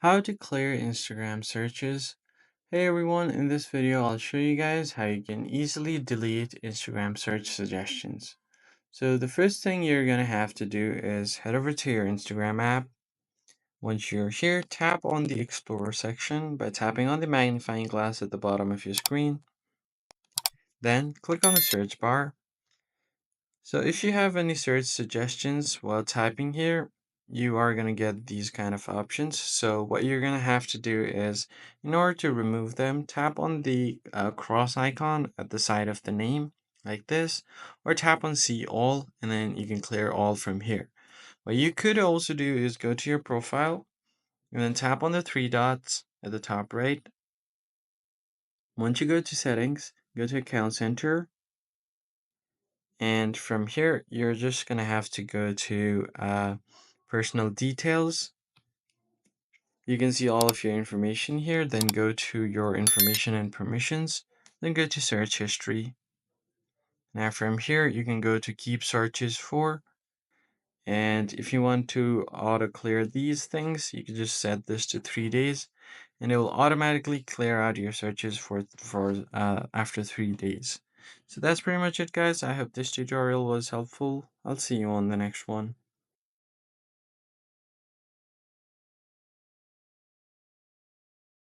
How to clear Instagram searches. Hey everyone, in this video I'll show you guys how you can easily delete Instagram search suggestions. So the first thing you're going to have to do is head over to your Instagram app. Once you're here, tap on the Explorer section by tapping on the magnifying glass at the bottom of your screen. Then click on the search bar. So if you have any search suggestions while typing here, you are going to get these kind of options. So what you're going to have to do is, in order to remove them, tap on the cross icon at the side of the name like this, or tap on see all, and then you can clear all from here. What you could also do is go to your profile and then tap on the three dots at the top right. Once you go to settings, go to account center. And from here, you're just going to have to go to personal details. You can see all of your information here. Then go to your information and permissions. Then go to search history. Now from here, you can go to keep searches for. And if you want to auto clear these things, you can just set this to 3 days and it will automatically clear out your searches for after 3 days. So that's pretty much it, guys. I hope this tutorial was helpful. I'll see you on the next one.